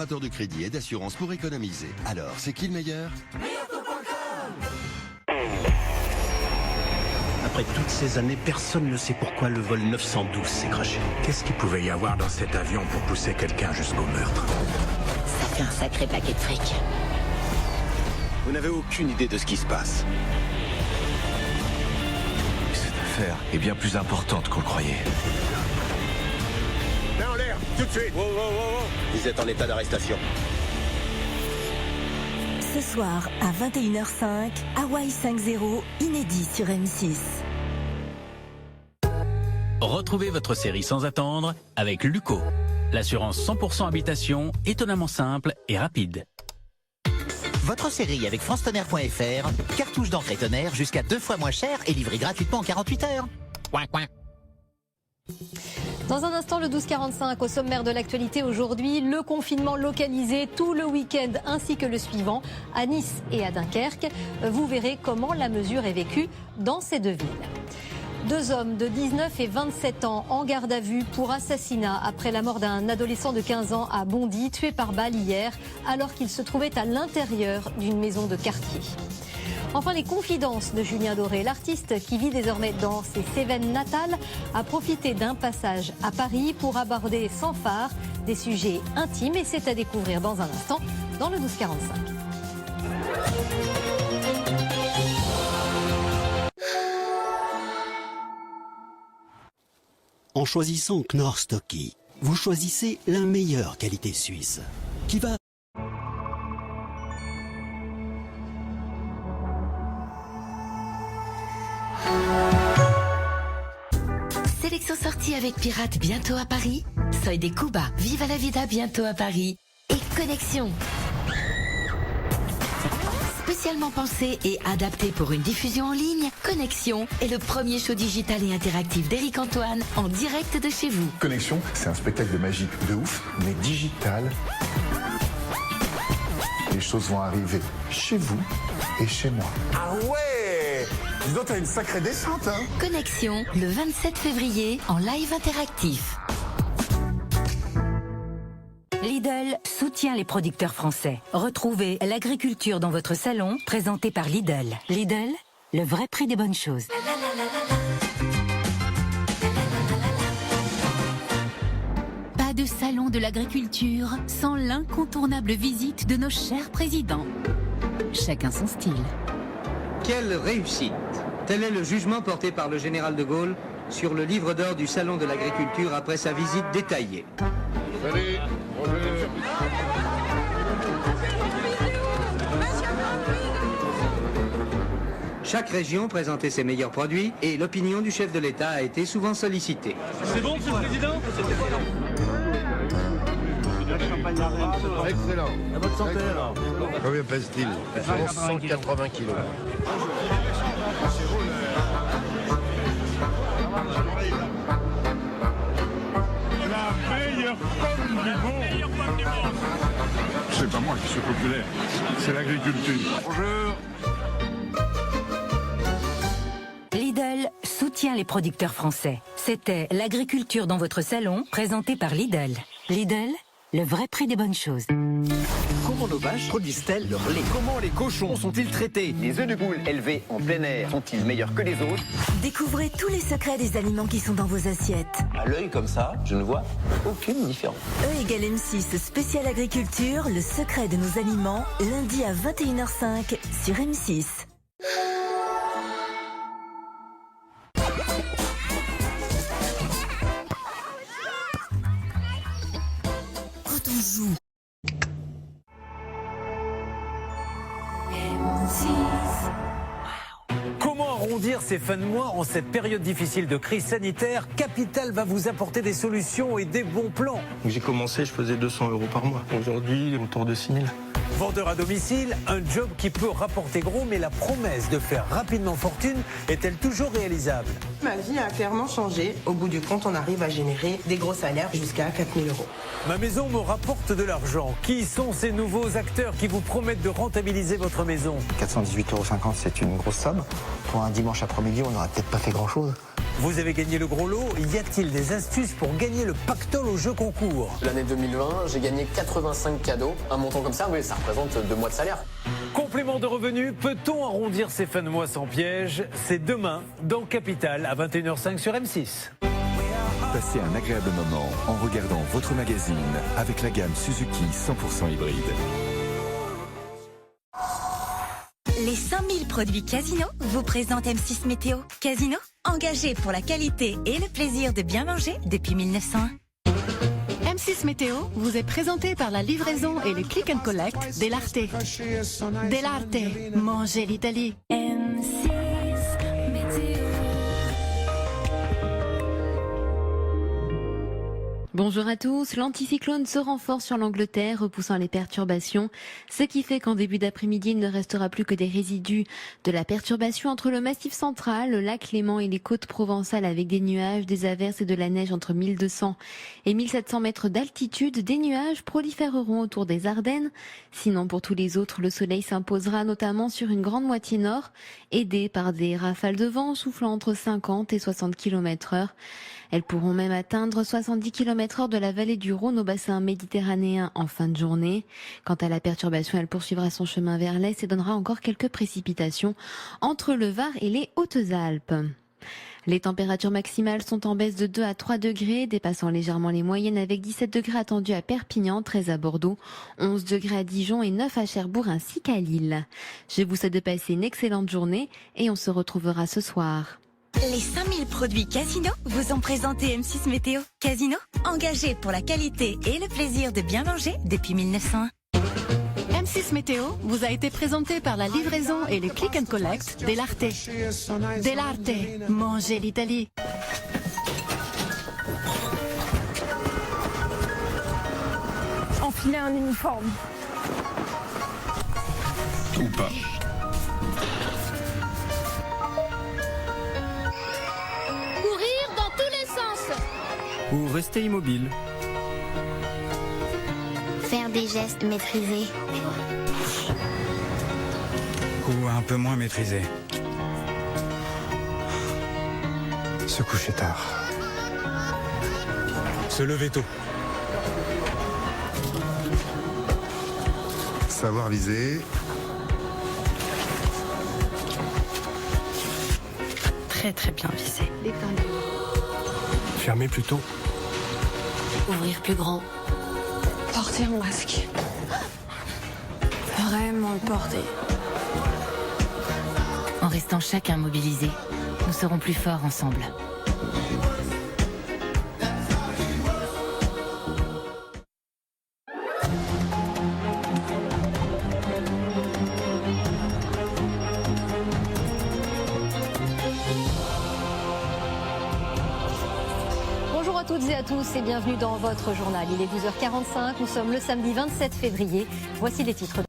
De crédit et d'assurance pour économiser. Alors, c'est qui le meilleur? Après toutes ces années, personne ne sait pourquoi le vol 912 s'est crashé. Qu'est-ce qu'il pouvait y avoir dans cet avion pour pousser quelqu'un jusqu'au meurtre? Ça fait un sacré paquet de fric. Vous n'avez aucune idée de ce qui se passe. Cette affaire est bien plus importante qu'on le croyait. Main en l'air, tout de suite. Wow. Vous êtes en état d'arrestation. Ce soir à 21h05, Hawaii 5-0, inédit sur M6. Retrouvez votre série sans attendre avec Luco. L'assurance 100% habitation, étonnamment simple et rapide. Votre série avec francetonnerre.fr, cartouche d'encre et tonnerre jusqu'à 2 fois moins cher et livré gratuitement en 48 heures. Coin. Dans un instant, le 12-45, au sommaire de l'actualité aujourd'hui, le confinement localisé tout le week-end ainsi que le suivant à Nice et à Dunkerque. Vous verrez comment la mesure est vécue dans ces deux villes. 2 hommes de 19 et 27 ans en garde à vue pour assassinat après la mort d'un adolescent de 15 ans à Bondy, tué par balle hier alors qu'il se trouvait à l'intérieur d'une maison de quartier. Enfin, les confidences de Julien Doré. L'artiste qui vit désormais dans ses Cévennes natales a profité d'un passage à Paris pour aborder sans phare des sujets intimes et c'est à découvrir dans un instant dans le 12-45. En choisissant Knorr Stocky, vous choisissez la meilleure qualité suisse qui va... Sélection sortie avec Pirate bientôt à Paris. Soy des Cuba, Viva la Vida bientôt à Paris. Et Connexion. Spécialement pensé et adapté pour une diffusion en ligne, Connexion est le premier show digital et interactif d'Éric Antoine en direct de chez vous. Connexion, c'est un spectacle de magie de ouf, mais digital. Les choses vont arriver chez vous et chez moi. Ah ouais! Dis donc, t'as une sacrée descente, hein? Connexion, le 27 février, en live interactif. Lidl soutient les producteurs français. Retrouvez l'agriculture dans votre salon, présenté par Lidl. Lidl, le vrai prix des bonnes choses. Pas de salon de l'agriculture sans l'incontournable visite de nos chers présidents. Chacun son style. Quelle réussite! Tel est le jugement porté par le général de Gaulle sur le livre d'or du Salon de l'agriculture après sa visite détaillée. Salut, bonjour. Chaque région présentait ses meilleurs produits et l'opinion du chef de l'État a été souvent sollicitée. C'est bon, monsieur le Président? Excellent. À votre santé alors. Combien pèse-t-il? 180 kilos. La meilleure pomme du monde. C'est pas moi qui suis populaire, c'est l'agriculture. Bonjour. Lidl soutient les producteurs français. C'était l'agriculture dans votre salon, présenté par Lidl. Lidl, le vrai prix des bonnes choses. Comment nos vaches produisent-elles leur lait? Comment les cochons sont-ils traités? Les œufs de poule élevés en plein air sont-ils meilleurs que les autres? Découvrez tous les secrets des aliments qui sont dans vos assiettes. À l'œil comme ça, je ne vois aucune différence. E égale M6 spécial agriculture, le secret de nos aliments, lundi à 21h05 sur M6. Quand on joue. Comment arrondir ces fins de mois en cette période difficile de crise sanitaire? Capital va vous apporter des solutions et des bons plans. J'ai commencé, je faisais 200 € par mois. Aujourd'hui, autour de 6 000. Vendeur à domicile, un job qui peut rapporter gros, mais la promesse de faire rapidement fortune est-elle toujours réalisable? Ma vie a clairement changé. Au bout du compte, on arrive à générer des gros salaires jusqu'à 4 000 €. Ma maison me rapporte de l'argent. Qui sont ces nouveaux acteurs qui vous promettent de rentabiliser votre maison? 418,50 €, c'est une grosse somme. Pour un dimanche après-midi, on n'aurait peut-être pas fait grand-chose. Vous avez gagné le gros lot. Y a-t-il des astuces pour gagner le pactole au jeu concours? L'année 2020, j'ai gagné 85 cadeaux. Un montant comme ça, oui, ça représente 2 mois de salaire. Complément de revenus, peut-on arrondir ses fins de mois sans piège? C'est demain dans Capital à 21h05 sur M6. Passez un agréable moment en regardant votre magazine avec la gamme Suzuki 100% hybride. Les 100 000 produits Casino vous présentent M6 Météo. Casino, engagé pour la qualité et le plaisir de bien manger depuis 1901. M6 Météo vous est présenté par la livraison et le click and collect Delarte. Delarte, mangez l'Italie. M6 Météo. Bonjour à tous, l'anticyclone se renforce sur l'Angleterre, repoussant les perturbations, ce qui fait qu'en début d'après-midi, il ne restera plus que des résidus de la perturbation entre le Massif central, le lac Léman et les côtes provençales avec des nuages, des averses et de la neige entre 1200 et 1700 mètres d'altitude. Des nuages proliféreront autour des Ardennes. Sinon, pour tous les autres, le soleil s'imposera notamment sur une grande moitié nord, aidé par des rafales de vent soufflant entre 50 et 60 km/h. Elles pourront même atteindre 70 km/h de la vallée du Rhône au bassin méditerranéen en fin de journée. Quant à la perturbation, elle poursuivra son chemin vers l'est et donnera encore quelques précipitations entre le Var et les Hautes-Alpes. Les températures maximales sont en baisse de 2 à 3 degrés, dépassant légèrement les moyennes avec 17 degrés attendus à Perpignan, 13 à Bordeaux, 11 degrés à Dijon et 9 à Cherbourg ainsi qu'à Lille. Je vous souhaite de passer une excellente journée et on se retrouvera ce soir. Les 5000 produits Casino vous ont présenté M6 Météo. Casino, engagé pour la qualité et le plaisir de bien manger depuis 1901. M6 Météo vous a été présenté par la livraison et le click and collect Delarte. Delarte, mangez l'Italie. Enfiler un uniforme. Ou pas. Ou rester immobile. Faire des gestes maîtrisés. Ou un peu moins maîtrisés. Se coucher tard. Se lever tôt. Savoir viser. Très très bien visé. Fermer plus tôt. Ouvrir plus grand. Porter un masque. Vraiment le porter. En restant chacun mobilisé, nous serons plus forts ensemble. Bonjour à toutes et à tous et bienvenue dans votre journal. Il est 12h45, nous sommes le samedi 27 février. Voici les titres.